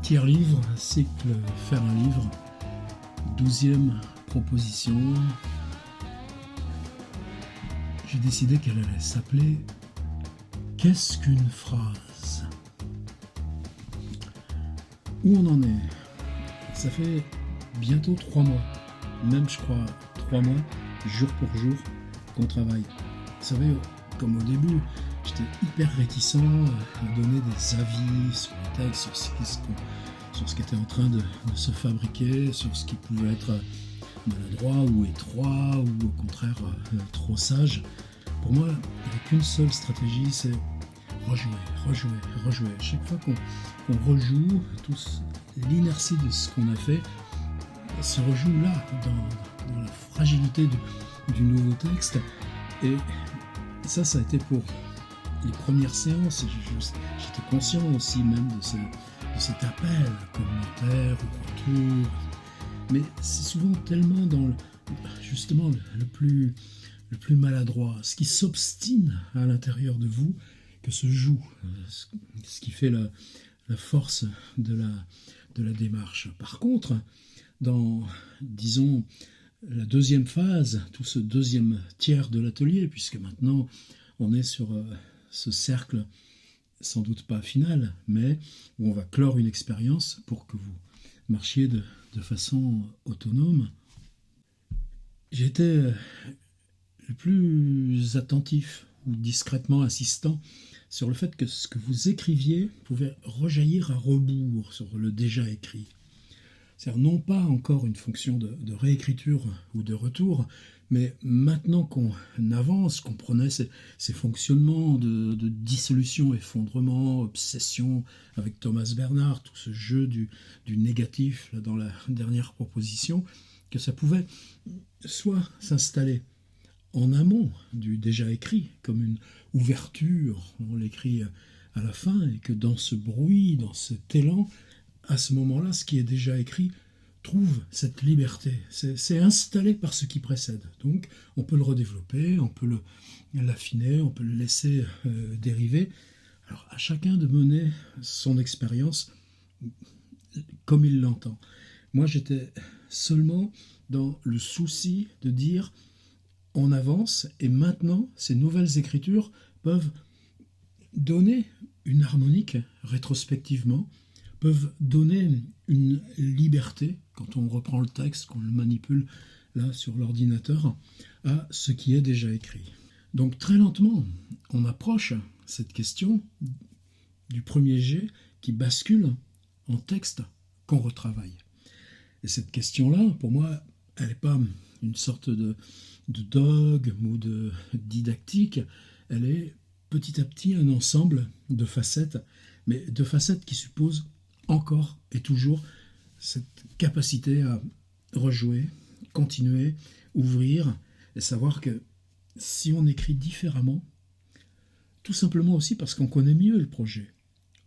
Tiers livre, cycle Faire un livre, 12e proposition. J'ai décidé qu'elle allait s'appeler Qu'est-ce qu'une phrase ? Où on en est ? Ça fait bientôt 3 mois, même je crois 3 mois, jour pour jour, qu'on travaille. Vous savez, comme au début, j'étais hyper réticent à donner des avis sur les textes, sur ce qui était en train de se fabriquer, sur ce qui pouvait être maladroit ou étroit ou au contraire trop sage. Pour moi, il n'y a qu'une seule stratégie, c'est rejouer. Chaque fois qu'on rejoue, l'inertie de ce qu'on a fait se rejoue là, dans la fragilité du nouveau texte. Et ça a été pour les premières séances. J'étais conscient aussi même de cet appel communautaire au retour. Mais c'est souvent tellement dans justement le plus maladroit, ce qui s'obstine à l'intérieur de vous, que se joue, ce qui fait la force de la démarche. Par contre, dans, disons, la deuxième phase, tout ce deuxième tiers de l'atelier, puisque maintenant on est sur ce cercle, sans doute pas final, mais où on va clore une expérience pour que vous marchiez de façon autonome. J'ai été le plus attentif ou discrètement insistant sur le fait que ce que vous écriviez pouvait rejaillir à rebours sur le déjà écrit. C'est-à-dire non pas encore une fonction de réécriture ou de retour, mais maintenant qu'on avance, qu'on prenait ces fonctionnements de dissolution, effondrement, obsession avec Thomas Bernhard, tout ce jeu du négatif là, dans la dernière proposition, que ça pouvait soit s'installer en amont du déjà écrit, comme une ouverture, on l'écrit à la fin, et que dans ce bruit, dans cet élan, à ce moment-là, ce qui est déjà écrit trouve cette liberté. C'est installé par ce qui précède. Donc, on peut le redévelopper, on peut l'affiner, on peut le laisser dériver. Alors, à chacun de mener son expérience comme il l'entend. Moi, j'étais seulement dans le souci de dire on avance et maintenant, ces nouvelles écritures peuvent donner une harmonique rétrospectivement, peuvent donner une liberté, quand on reprend le texte, qu'on le manipule là sur l'ordinateur, à ce qui est déjà écrit. Donc très lentement, on approche cette question du premier jet qui bascule en texte qu'on retravaille. Et cette question-là, pour moi, elle n'est pas une sorte de dogme ou de didactique, elle est petit à petit un ensemble de facettes, mais de facettes qui supposent encore et toujours cette capacité à rejouer, continuer, ouvrir, et savoir que si on écrit différemment, tout simplement aussi parce qu'on connaît mieux le projet,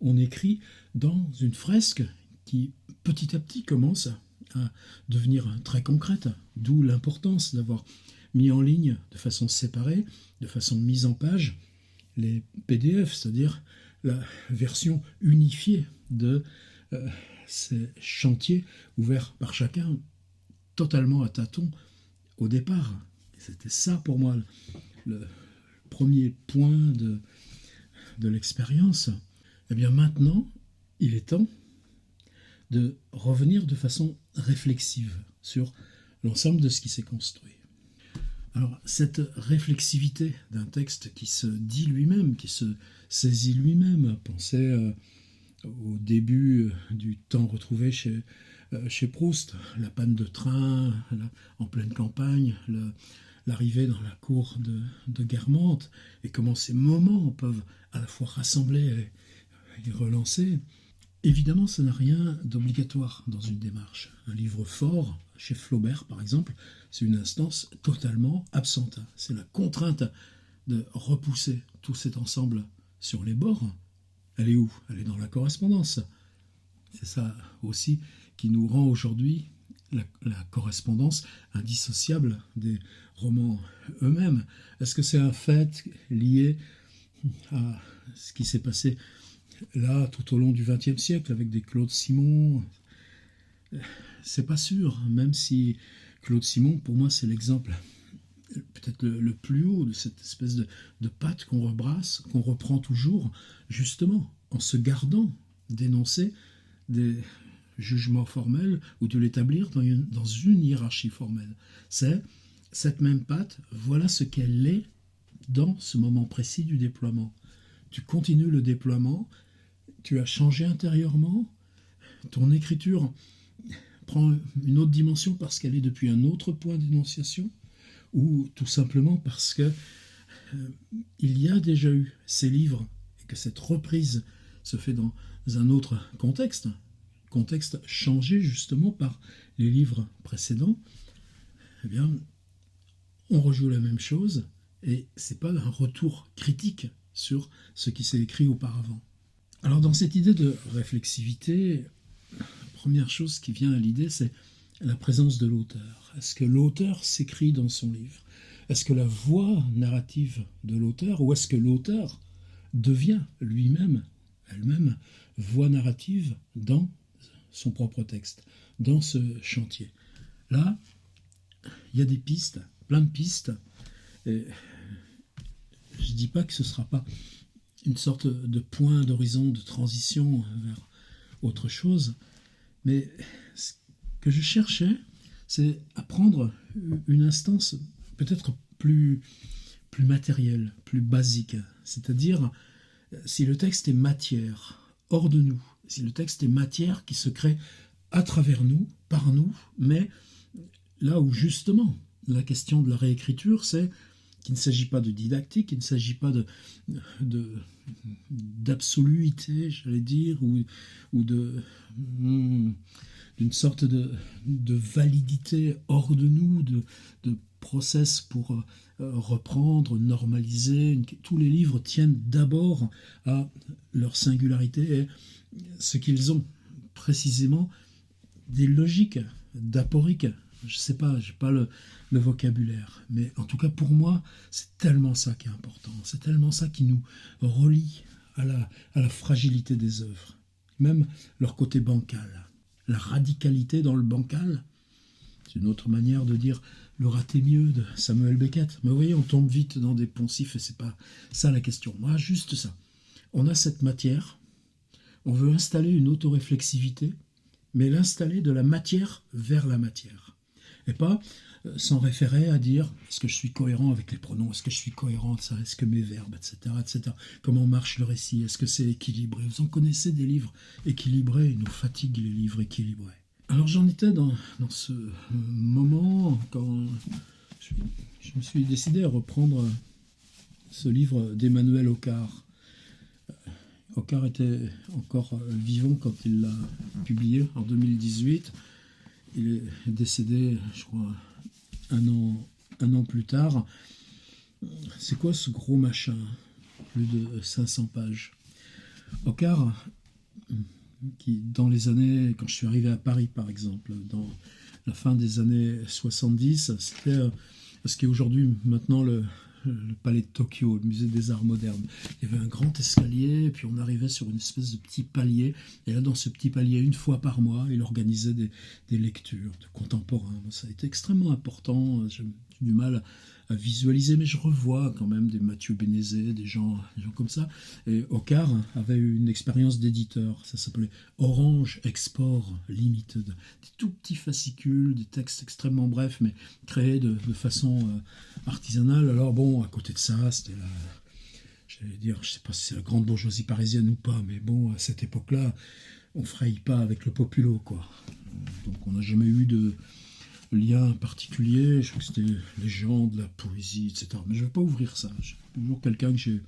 on écrit dans une fresque qui petit à petit commence à devenir très concrète, d'où l'importance d'avoir mis en ligne de façon séparée, de façon mise en page, les PDF, c'est-à-dire la version unifiée de ces chantiers ouverts par chacun, totalement à tâtons au départ. Et c'était ça pour moi le premier point de l'expérience. Eh bien maintenant, il est temps de revenir de façon réflexive sur l'ensemble de ce qui s'est construit. Alors, cette réflexivité d'un texte qui se dit lui-même, qui se saisit lui-même, pensez au début du temps retrouvé chez Proust, la panne de train en pleine campagne, l'arrivée dans la cour de Guermantes, et comment ces moments peuvent à la fois rassembler et relancer. Évidemment, ça n'a rien d'obligatoire dans une démarche. Un livre fort, chez Flaubert par exemple, c'est une instance totalement absente. C'est la contrainte de repousser tout cet ensemble sur les bords. Elle est où ? Elle est dans la correspondance. C'est ça aussi qui nous rend aujourd'hui la correspondance indissociable des romans eux-mêmes. Est-ce que c'est un fait lié à ce qui s'est passé là, tout au long du XXe siècle, avec des Claude Simon, c'est pas sûr, même si Claude Simon, pour moi, c'est l'exemple peut-être le plus haut de cette espèce de patte qu'on rebrasse, qu'on reprend toujours, justement, en se gardant d'énoncer des jugements formels ou de l'établir dans une hiérarchie formelle. C'est cette même patte, voilà ce qu'elle est dans ce moment précis du déploiement. Tu continues le déploiement, tu as changé intérieurement, ton écriture prend une autre dimension parce qu'elle est depuis un autre point d'énonciation, ou tout simplement parce que il y a déjà eu ces livres et que cette reprise se fait dans un autre contexte changé justement par les livres précédents, eh bien, on rejoue la même chose et c'est pas un retour critique sur ce qui s'est écrit auparavant. Alors dans cette idée de réflexivité, la première chose qui vient à l'idée, c'est la présence de l'auteur. Est-ce que l'auteur s'écrit dans son livre? Est-ce que la voix narrative de l'auteur, ou est-ce que l'auteur devient lui-même, elle-même, voix narrative dans son propre texte, dans ce chantier? Là, il y a des pistes, plein de pistes, et je ne dis pas que ce ne sera pas une sorte de point d'horizon, de transition vers autre chose, mais ce que je cherchais, c'est à prendre une instance peut-être plus matérielle, plus basique, c'est-à-dire si le texte est matière, hors de nous, si le texte est matière qui se crée à travers nous, par nous, mais là où justement la question de la réécriture, c'est qu'il ne s'agit pas de didactique, il ne s'agit pas d'absoluité, j'allais dire, ou d'une sorte de validité hors de nous, de process pour reprendre, normaliser. Tous les livres tiennent d'abord à leur singularité et ce qu'ils ont précisément des logiques d'aporique. Je ne sais pas, je n'ai pas le vocabulaire, mais en tout cas pour moi, c'est tellement ça qui est important, c'est tellement ça qui nous relie à la fragilité des œuvres, même leur côté bancal. La radicalité dans le bancal, c'est une autre manière de dire le raté mieux de Samuel Beckett. Mais vous voyez, on tombe vite dans des poncifs et c'est pas ça la question. Moi, juste ça. On a cette matière, on veut installer une autoréflexivité, mais l'installer de la matière vers la matière. Et pas s'en référer à dire est-ce que je suis cohérent avec les pronoms, est-ce que je suis cohérent de ça, est-ce que mes verbes, etc., etc. Comment marche le récit, est-ce que c'est équilibré? Vous en connaissez des livres équilibrés, ils nous fatiguent les livres équilibrés. Alors j'en étais dans ce moment quand je me suis décidé à reprendre ce livre d'Emmanuel Hoccart. Hoccart était encore vivant quand il l'a publié en 2018. Il est décédé, je crois, un an plus tard. C'est quoi ce gros machin? Plus de 500 pages. Hoccart, qui dans les années, quand je suis arrivé à Paris par exemple, dans la fin des années 70, c'était ce qui est aujourd'hui maintenant le palais de Tokyo, le musée des arts modernes. Il y avait un grand escalier, et puis on arrivait sur une espèce de petit palier, et là dans ce petit palier, une fois par mois, il organisait des lectures de contemporains. Ça a été extrêmement important, j'ai du mal à visualiser, mais je revois quand même des Mathieu Bénézet, des gens comme ça. Et Hoccart avait eu une expérience d'éditeur, ça s'appelait Orange Export Limited. Des tout petits fascicules, des textes extrêmement brefs, mais créés de façon artisanale. Alors bon, à côté de ça, c'était j'allais dire, je ne sais pas si c'est la grande bourgeoisie parisienne ou pas, mais bon, à cette époque-là, on ne fraye pas avec le populo, quoi. Donc on n'a jamais eu de lien particulier, je crois que c'était les gens de la poésie, etc. Mais je ne vais pas ouvrir ça. J'ai toujours quelqu'un que j'ai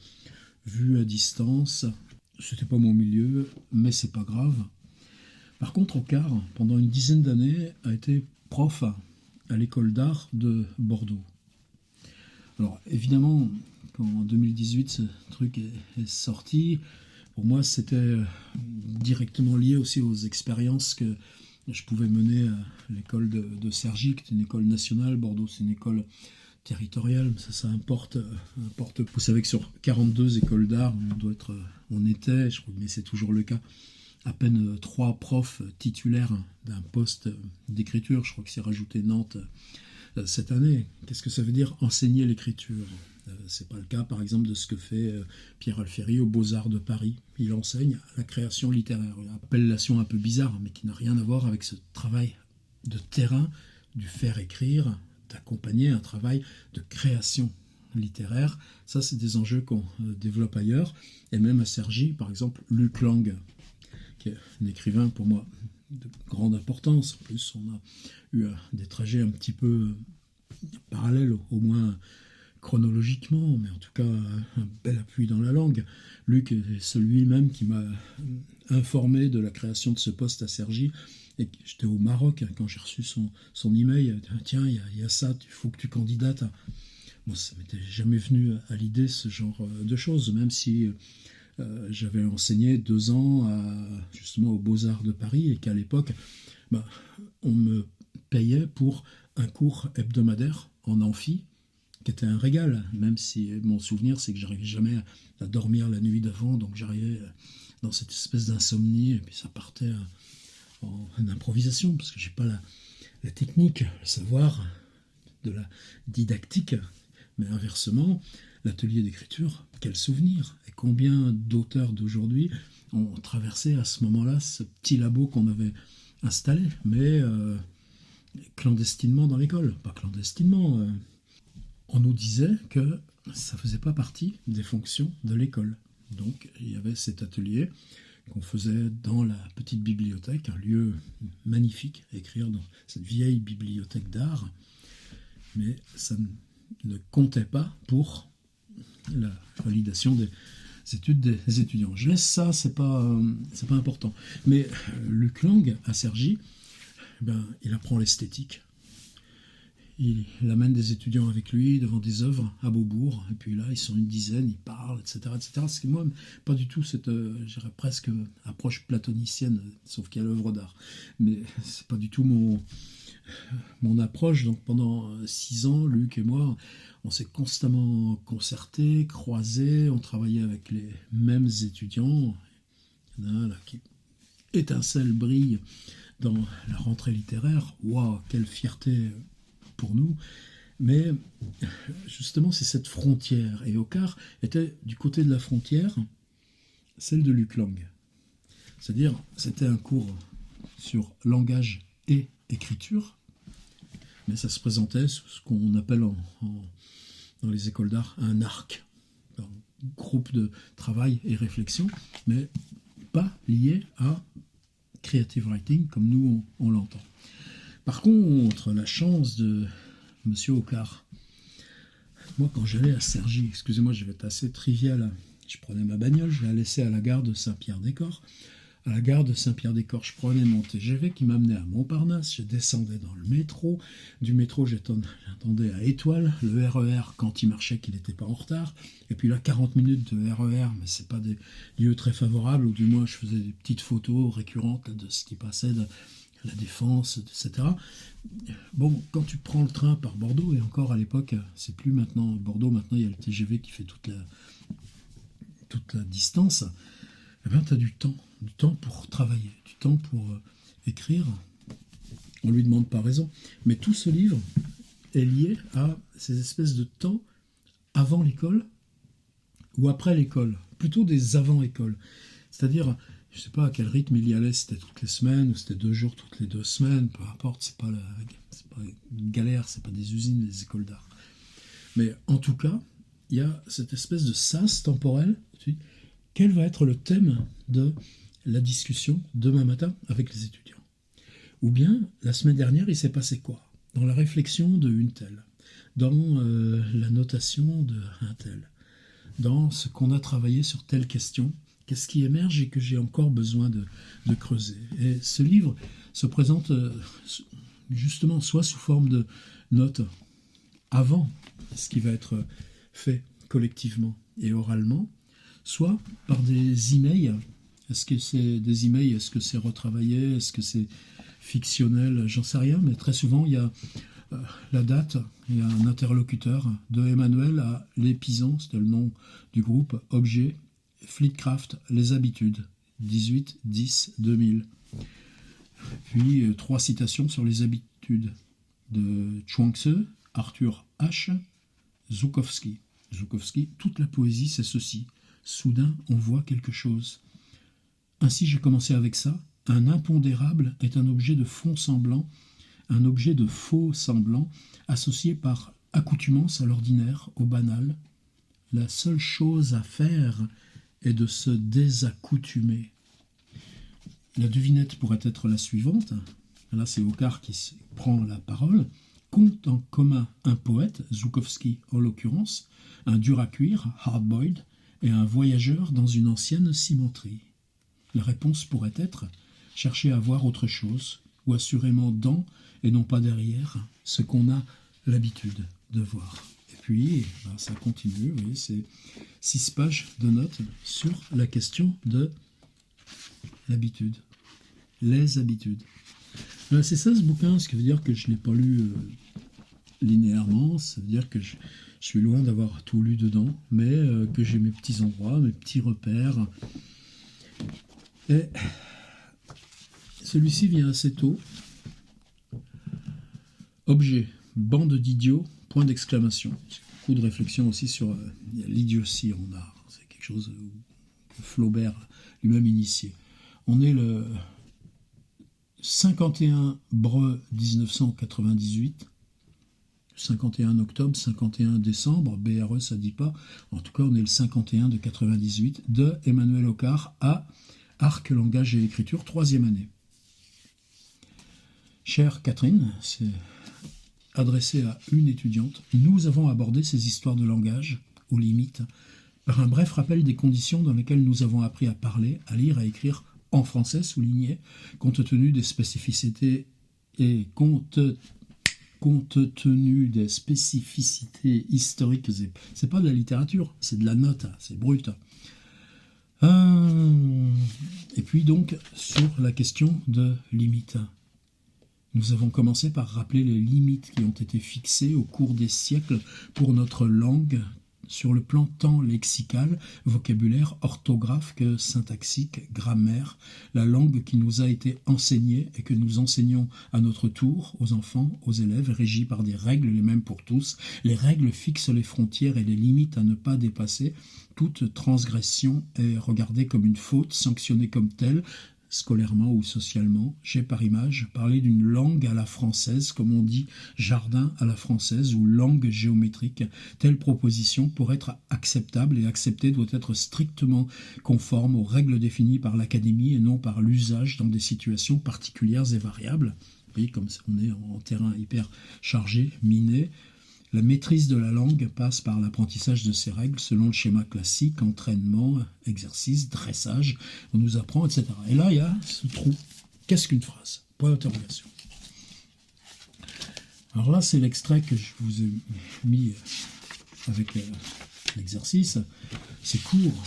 vu à distance. C'était pas mon milieu, mais c'est pas grave. Par contre, Hoccart, pendant une dizaine d'années, a été prof à l'école d'art de Bordeaux. Alors, évidemment, quand en 2018 ce truc est sorti, pour moi, c'était directement lié aussi aux expériences que je pouvais mener à l'école de Cergy, qui est une école nationale. Bordeaux, c'est une école territorial, ça importe, importe. Vous savez que sur 42 écoles d'art, on était, je crois, mais c'est toujours le cas, à peine 3 profs titulaires d'un poste d'écriture. Je crois que c'est rajouté Nantes cette année. Qu'est-ce que ça veut dire enseigner l'écriture? C'est pas le cas, par exemple, de ce que fait Pierre Alfieri aux Beaux-Arts de Paris. Il enseigne la création littéraire. Une appellation un peu bizarre, mais qui n'a rien à voir avec ce travail de terrain, du faire écrire, d'accompagner un travail de création littéraire. Ça, c'est des enjeux qu'on développe ailleurs. Et même à Cergy, par exemple, Luc Lang, qui est un écrivain pour moi de grande importance. En plus, on a eu des trajets un petit peu parallèles, au moins chronologiquement, mais en tout cas un bel appui dans la langue. Luc est celui-même qui m'a informé de la création de ce poste à Cergy. Et j'étais au Maroc quand j'ai reçu son email. Tiens, il y a ça, il faut que tu candidates. Moi, ça m'était jamais venu à l'idée, ce genre de choses, même si j'avais enseigné 2 ans justement aux Beaux-Arts de Paris et qu'à l'époque, on me payait pour un cours hebdomadaire en amphi, qui était un régal, même si mon souvenir, c'est que j'arrivais jamais à dormir la nuit d'avant, donc j'arrivais dans cette espèce d'insomnie, et puis ça partait en improvisation, parce que j'ai pas la technique, le savoir de la didactique, mais inversement, l'atelier d'écriture, quel souvenir, et combien d'auteurs d'aujourd'hui ont traversé à ce moment-là ce petit labo qu'on avait installé, mais clandestinement dans l'école, pas clandestinement, on nous disait que ça faisait pas partie des fonctions de l'école. Donc il y avait cet atelier qu'on faisait dans la petite bibliothèque, un lieu magnifique à écrire dans cette vieille bibliothèque d'art, mais ça ne comptait pas pour la validation des études des étudiants. Je laisse ça, c'est pas important. Mais Luc Lang, à Cergy, il apprend l'esthétique. Il amène des étudiants avec lui devant des œuvres à Beaubourg, et puis là, ils sont une dizaine, ils parlent, etc. Ce qui, moi, pas du tout cette, je dirais presque, approche platonicienne, sauf qu'il y a l'œuvre d'art. Mais c'est pas du tout mon approche. Donc pendant 6 ans, Luc et moi, on s'est constamment concertés, croisés, on travaillait avec les mêmes étudiants. Il y en a un là qui étincelle, brille dans la rentrée littéraire. Waouh, quelle fierté pour nous, mais justement c'est cette frontière, et Ocar était du côté de la frontière, celle de Luc Lang, c'est-à-dire c'était un cours sur langage et écriture, mais ça se présentait sous ce qu'on appelle dans les écoles d'art un arc, un groupe de travail et réflexion, mais pas lié à creative writing comme nous on l'entend. Par contre, la chance de M. Ocar, moi quand j'allais à Cergy, excusez-moi, je vais être assez trivial, je prenais ma bagnole, je la laissais à la gare de Saint-Pierre-des-Corps. À la gare de Saint-Pierre-des-Corps, je prenais mon TGV qui m'amenait à Montparnasse, je descendais dans le métro, du métro j'attendais à Étoile, le RER quand il marchait qu'il n'était pas en retard, et puis là 40 minutes de RER, mais c'est pas des lieux très favorables, ou du moins je faisais des petites photos récurrentes de ce qui passait, de la Défense, etc. Bon, quand tu prends le train par Bordeaux, et encore à l'époque, c'est plus maintenant Bordeaux, maintenant il y a le TGV qui fait toute la distance, eh bien tu as du temps pour travailler, du temps pour écrire. On ne lui demande pas raison. Mais tout ce livre est lié à ces espèces de temps avant l'école ou après l'école, plutôt des avant-écoles. C'est-à-dire, je ne sais pas à quel rythme il y allait, c'était toutes les semaines ou c'était 2 jours toutes les 2 semaines, peu importe, c'est pas une galère, c'est pas des usines, des écoles d'art. Mais en tout cas, il y a cette espèce de sas temporel. Quel va être le thème de la discussion demain matin avec les étudiants? Ou bien, la semaine dernière, il s'est passé quoi? Dans la réflexion de une telle, dans la notation de un tel, dans ce qu'on a travaillé sur telle question, qu'est-ce qui émerge et que j'ai encore besoin de creuser. Et ce livre se présente justement soit sous forme de notes avant ce qui va être fait collectivement et oralement, soit par des emails. Est-ce que c'est des emails? Est-ce que c'est retravaillé? Est-ce que c'est fictionnel? J'en sais rien, mais très souvent, il y a la date, il y a un interlocuteur de Emmanuel à Les Pisans, c'était le nom du groupe, objet, Fleetcraft, Les Habitudes, 18-10-2000. Puis 3 citations sur les habitudes de Chuang-Tzu, Arthur H. Zhukovsky. Zhukovsky, toute la poésie, c'est ceci. Soudain, on voit quelque chose. Ainsi, j'ai commencé avec ça. Un impondérable est un objet de fond semblant, un objet de faux semblant, associé par accoutumance à l'ordinaire, au banal. La seule chose à faire est de se désaccoutumer. La devinette pourrait être la suivante. Là, c'est Ocar qui prend la parole. Compte en commun un poète, Zhukovsky en l'occurrence, un dur à cuire, hard-boiled, et un voyageur dans une ancienne cimenterie. La réponse pourrait être chercher à voir autre chose, ou assurément dans, et non pas derrière, ce qu'on a l'habitude de voir. Et puis, ça continue, vous voyez, c'est 6 pages de notes sur la question de l'habitude, les habitudes. C'est ça ce bouquin, ce qui veut dire que je ne l'ai pas lu linéairement, ça veut dire que je suis loin d'avoir tout lu dedans, mais que j'ai mes petits endroits, mes petits repères. Et celui-ci vient assez tôt. Objet, bande d'idiots, point d'exclamation. J'ai beaucoup de réflexions aussi sur l'idiotie en art. C'est quelque chose que Flaubert lui-même initié. On est le 51 Breu 1998, 51 octobre, 51 décembre, BRE ça dit pas, en tout cas on est le 51 de 98, de Emmanuel Ocar à Arc, langage et écriture, 3e année. Chère Catherine, c'est adressé à une étudiante, nous avons abordé ces histoires de langage, aux limites, par un bref rappel des conditions dans lesquelles nous avons appris à parler, à lire, à écrire en français, souligné, compte tenu des spécificités et compte tenu des spécificités historiques. C'est pas de la littérature, c'est de la note, c'est brut. Et puis donc, sur la question de limites. Nous avons commencé par rappeler les limites qui ont été fixées au cours des siècles pour notre langue, sur le plan tant lexical, vocabulaire, orthographe que syntaxique, grammaire, la langue qui nous a été enseignée et que nous enseignons à notre tour aux enfants, aux élèves, régie par des règles les mêmes pour tous. Les règles fixent les frontières et les limites à ne pas dépasser. Toute transgression est regardée comme une faute, sanctionnée comme telle, scolairement ou socialement. J'ai par image parlé d'une langue à la française, comme on dit jardin à la française ou langue géométrique. Telle proposition, pour être acceptable et acceptée, doit être strictement conforme aux règles définies par l'Académie et non par l'usage dans des situations particulières et variables. Vous voyez, comme on est en terrain hyper chargé, miné. La maîtrise de la langue passe par l'apprentissage de ces règles selon le schéma classique, entraînement, exercice, dressage, on nous apprend, etc. Et là, il y a ce trou. Qu'est-ce qu'une phrase? Point d'interrogation. Alors là, c'est l'extrait que je vous ai mis avec l'exercice. C'est court.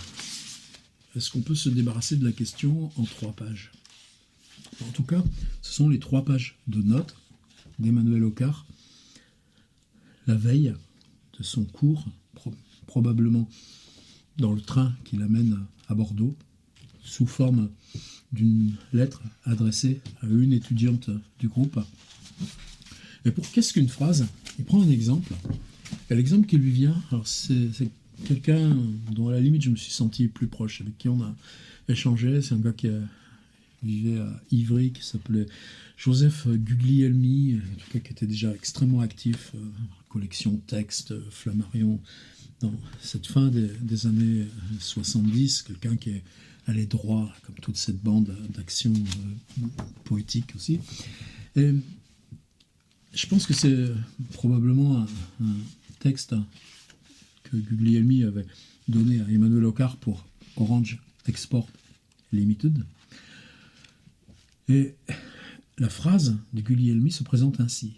Est-ce qu'on peut se débarrasser de la question en 3 pages? En tout cas, ce sont les 3 pages de notes d'Emmanuel Ocar, la veille de son cours, probablement dans le train qui l'amène à Bordeaux, sous forme d'une lettre adressée à une étudiante du groupe. Et pour qu'est-ce qu'une phrase? Il prend un exemple. Et l'exemple qui lui vient, alors c'est quelqu'un dont à la limite je me suis senti plus proche, avec qui on a échangé. C'est un gars qui vivait à Ivry, qui s'appelait Joseph Guglielmi, en tout cas qui était déjà extrêmement actif, collection texte, Flammarion, dans cette fin des années 70, quelqu'un qui est allé droit, comme toute cette bande d'action poétique aussi. Et je pense que c'est probablement un texte que Guglielmi avait donné à Emmanuel Ocar pour Orange Export Limited. Et la phrase de Guglielmi se présente ainsi.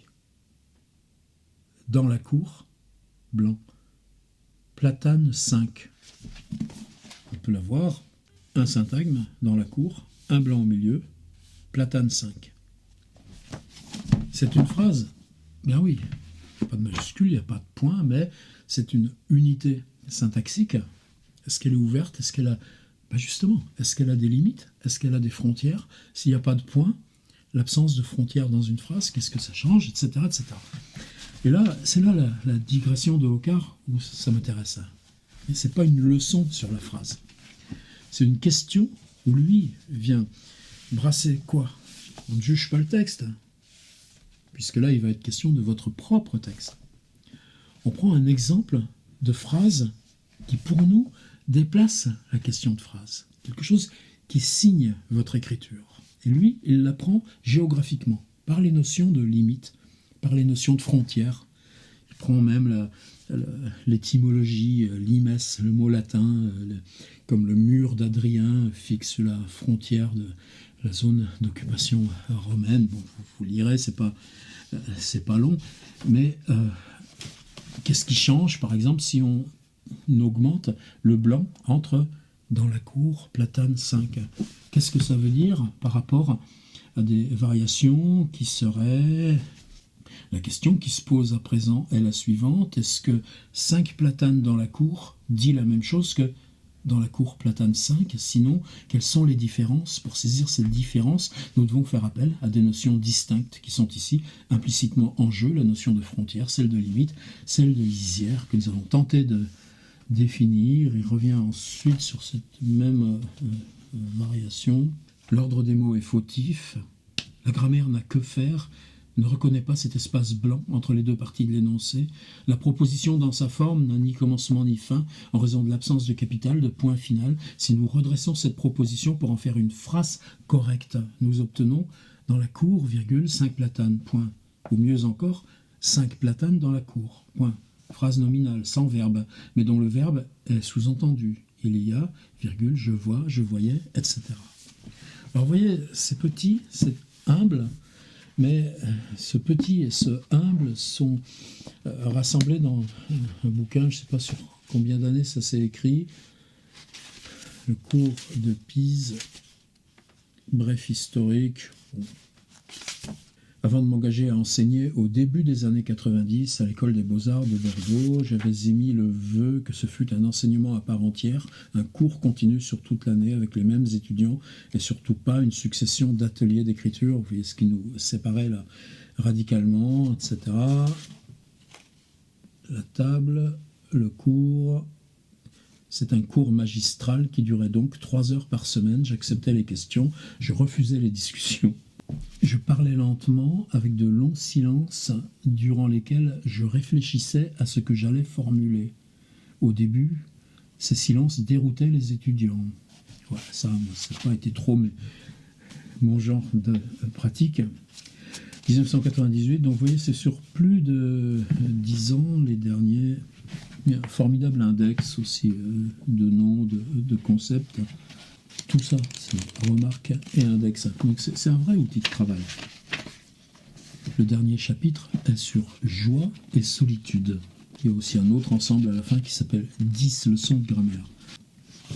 Dans la cour, blanc, platane 5. On peut la voir, un syntagme dans la cour, un blanc au milieu, platane 5. C'est une phrase Bien oui, il n'y a pas de majuscule, il n'y a pas de point, mais c'est une unité syntaxique. Est-ce qu'elle est ouverte? Est-ce qu'elle a... Ben justement, est-ce qu'elle a des limites? Est-ce qu'elle a des frontières? S'il n'y a pas de point, l'absence de frontières dans une phrase, qu'est-ce que ça change, etc., etc. Et là, c'est là la digression de Hoccart où ça m'intéresse. Et c'est pas une leçon sur la phrase. C'est une question où lui vient brasser quoi? On ne juge pas le texte, puisque là, il va être question de votre propre texte. On prend un exemple de phrase qui, pour nous, déplace la question de phrase. Quelque chose qui signe votre écriture. Et lui, il l'apprend géographiquement, par les notions de limite, par les notions de frontières. Il prend même l'étymologie, limes, le mot latin, comme le mur d'Adrien fixe la frontière de la zone d'occupation romaine. Bon, vous lirez, c'est pas long, mais qu'est-ce qui change, par exemple, si on augmente le blanc entre dans la cour, platane 5? Qu'est-ce que ça veut dire par rapport à des variations qui seraient... La question qui se pose à présent est la suivante. Est-ce que 5 platanes dans la cour dit la même chose que dans la cour platane 5? Sinon, quelles sont les différences? Pour saisir cette différence, nous devons faire appel à des notions distinctes qui sont ici implicitement en jeu. La notion de frontière, celle de limite, celle de lisière que nous avons tenté de définir. Il revient ensuite sur cette même variation. L'ordre des mots est fautif. La grammaire n'a que faire, ne reconnaît pas cet espace blanc entre les deux parties de l'énoncé. La proposition dans sa forme n'a ni commencement ni fin en raison de l'absence de capital, de point final. Si nous redressons cette proposition pour en faire une phrase correcte, nous obtenons dans la cour, virgule, 5 platanes, point. Ou mieux encore, 5 platanes dans la cour, point. Phrase nominale, sans verbe, mais dont le verbe est sous-entendu. Il y a, virgule, je vois, je voyais, etc. Alors vous voyez, c'est petit, c'est humble, mais ce petit et ce humble sont rassemblés dans un bouquin, je ne sais pas sur combien d'années ça s'est écrit, le cours de Pise, bref historique. Avant de m'engager à enseigner au début des années 90 à l'école des Beaux-Arts de Bordeaux, j'avais émis le vœu que ce fût un enseignement à part entière, un cours continu sur toute l'année avec les mêmes étudiants et surtout pas une succession d'ateliers d'écriture. Vous voyez ce qui nous séparait là radicalement, etc. La table, le cours... C'est un cours magistral qui durait donc 3 heures par semaine. J'acceptais les questions, je refusais les discussions. Je parlais lentement, avec de longs silences, durant lesquels je réfléchissais à ce que j'allais formuler. Au début, ces silences déroutaient les étudiants. Voilà, ça n'a pas été trop mon genre de pratique. 1998, donc vous voyez, c'est sur plus de 10 ans, les derniers. Il y a un formidable index aussi de noms, de concepts. Tout ça, c'est remarque et index. Donc c'est un vrai outil de travail. Le dernier chapitre est sur joie et solitude. Il y a aussi un autre ensemble à la fin qui s'appelle 10 leçons de grammaire.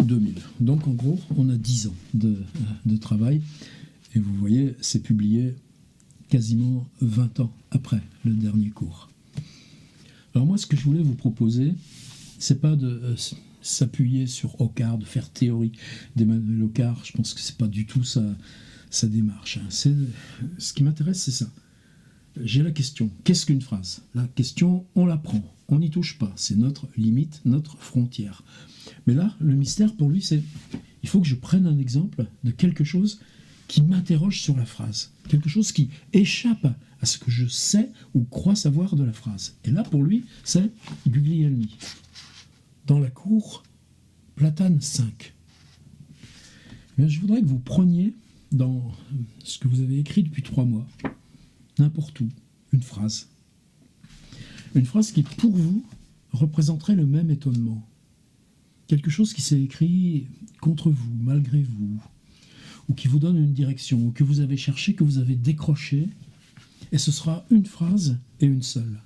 2000. Donc en gros, on a 10 ans de travail. Et vous voyez, c'est publié quasiment 20 ans après le dernier cours. Alors moi, ce que je voulais vous proposer, c'est pas de... s'appuyer sur Hoccart, de faire théorie d'Emmanuel Hoccart. Je pense que c'est pas du tout sa démarche. Ce qui m'intéresse, c'est ça. J'ai la question, qu'est-ce qu'une phrase? La question, on la prend, on n'y touche pas. C'est notre limite, notre frontière. Mais là, le mystère pour lui, c'est il faut que je prenne un exemple de quelque chose qui m'interroge sur la phrase. Quelque chose qui échappe à ce que je sais ou crois savoir de la phrase. Et là, pour lui, c'est Guglielmi. Dans la cour, platane 5. Mais je voudrais que vous preniez dans ce que vous avez écrit depuis 3 mois, n'importe où, une phrase. Une phrase qui, pour vous, représenterait le même étonnement. Quelque chose qui s'est écrit contre vous, malgré vous, ou qui vous donne une direction, ou que vous avez cherché, que vous avez décroché, et ce sera une phrase et une seule.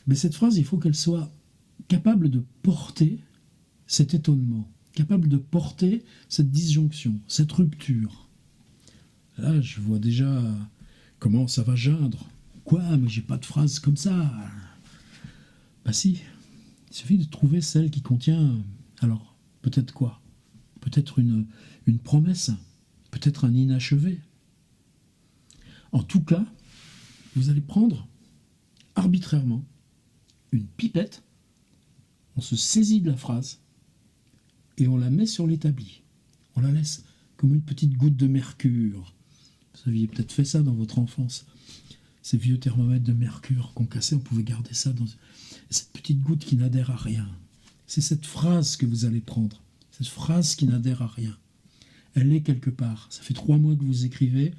Mais cette phrase, il faut qu'elle soit capable de porter cet étonnement, capable de porter cette disjonction, cette rupture. Là, je vois déjà comment ça va geindre Quoi? Mais j'ai pas de phrase comme ça. Bah si, il suffit de trouver celle qui contient, alors, peut-être quoi? Peut-être une promesse, peut-être un inachevé. En tout cas, vous allez prendre arbitrairement une pipette, on se saisit de la phrase et on la met sur l'établi. On la laisse comme une petite goutte de mercure. Vous aviez peut-être fait ça dans votre enfance. Ces vieux thermomètres de mercure qu'on cassait, on pouvait garder ça dans cette petite goutte qui n'adhère à rien. C'est cette phrase que vous allez prendre, cette phrase qui n'adhère à rien. Elle est quelque part. Ça fait 3 mois que vous écrivez,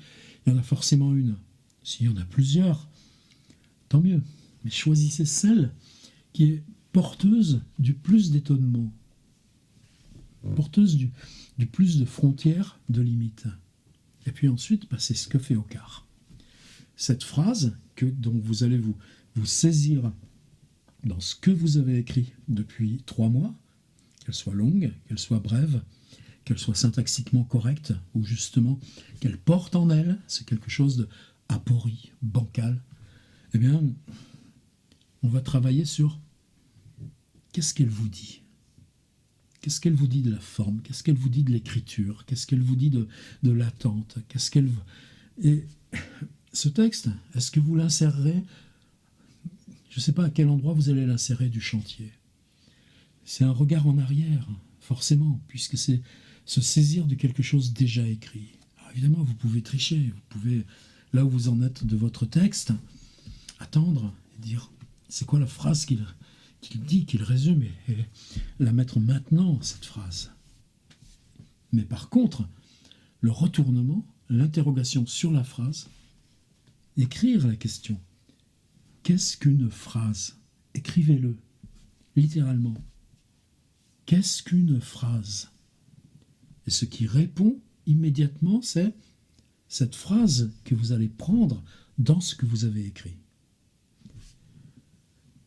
il y en a forcément une. S'il y en a plusieurs, tant mieux. Mais choisissez celle qui est porteuse du plus d'étonnement, porteuse du plus de frontières, de limites. Et puis ensuite, c'est ce que fait Ocar. Cette phrase dont vous allez vous saisir dans ce que vous avez écrit depuis 3 mois, qu'elle soit longue, qu'elle soit brève, qu'elle soit syntaxiquement correcte, ou justement qu'elle porte en elle, c'est quelque chose de aporie, bancal, eh bien, on va travailler sur qu'est-ce qu'elle vous dit. Qu'est-ce qu'elle vous dit de la forme? Qu'est-ce qu'elle vous dit de l'écriture? Qu'est-ce qu'elle vous dit de l'attente? Et ce texte, est-ce que vous l'insérerez? Je ne sais pas à quel endroit vous allez l'insérer du chantier. C'est un regard en arrière, forcément, puisque c'est se saisir de quelque chose déjà écrit. Alors évidemment, vous pouvez tricher, vous pouvez, là où vous en êtes de votre texte, attendre et dire, c'est quoi la phrase qu'il dit, qu'il résume, et la mettre maintenant, cette phrase. Mais par contre, le retournement, l'interrogation sur la phrase, écrire la question. Qu'est-ce qu'une phrase? Écrivez-le, littéralement. Qu'est-ce qu'une phrase? Et ce qui répond immédiatement, c'est cette phrase que vous allez prendre dans ce que vous avez écrit.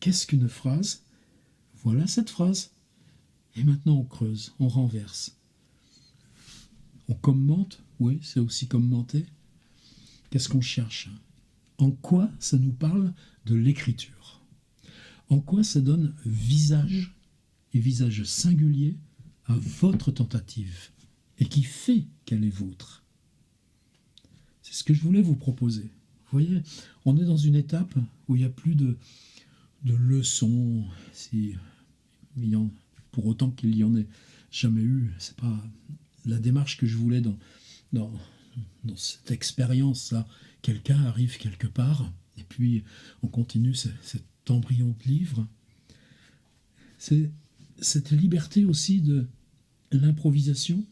Qu'est-ce qu'une phrase? Voilà cette phrase. Et maintenant on creuse, on renverse. On commente, oui, c'est aussi commenter. Qu'est-ce qu'on cherche? En quoi ça nous parle de l'écriture? En quoi ça donne visage, et visage singulier, à votre tentative, et qui fait qu'elle est vôtre? C'est ce que je voulais vous proposer. Vous voyez, on est dans une étape où il n'y a plus de leçons, pour autant qu'il y en ait jamais eu. C'est pas la démarche que je voulais dans cette expérience-là. Quelqu'un arrive quelque part, et puis on continue cet embryon de livre. C'est cette liberté aussi de l'improvisation.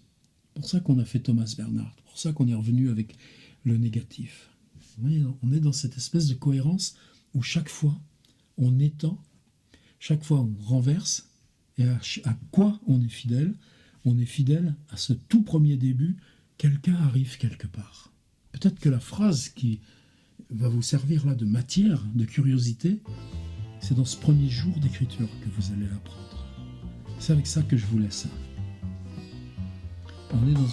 C'est pour ça qu'on a fait Thomas Bernhard, pour ça qu'on est revenu avec le négatif. Vous voyez, on est dans cette espèce de cohérence où chaque fois on étend, chaque fois on renverse, et à quoi on est fidèle? On est fidèle à ce tout premier début, quelqu'un arrive quelque part. Peut-être que la phrase qui va vous servir là de matière, de curiosité, c'est dans ce premier jour d'écriture que vous allez apprendre. C'est avec ça que je vous laisse. On est dans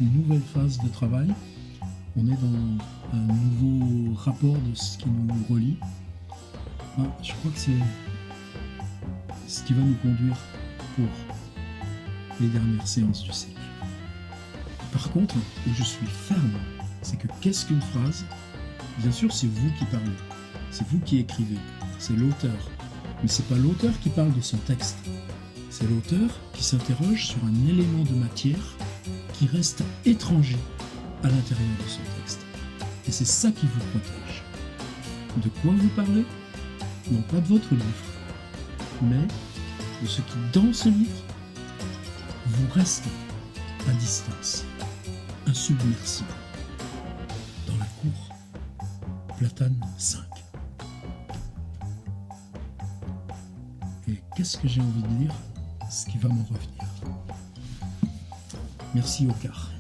une nouvelle phase de travail, on est dans un nouveau rapport de ce qui nous relie. Je crois que c'est ce qui va nous conduire pour les dernières séances du cycle. Par contre, où je suis ferme, c'est que qu'est-ce qu'une phrase? Bien sûr, c'est vous qui parlez, c'est vous qui écrivez, c'est l'auteur. Mais c'est pas l'auteur qui parle de son texte, c'est l'auteur qui s'interroge sur un élément de matière qui reste étranger à l'intérieur de son texte. Et c'est ça qui vous protège. De quoi vous parlez? Non pas de votre livre, mais de ce qui, dans ce livre, vous reste à distance, insubmersible, dans la cour, Platane 5. Et qu'est-ce que j'ai envie de lire? Ce qui va m'en revenir. Merci Ocar.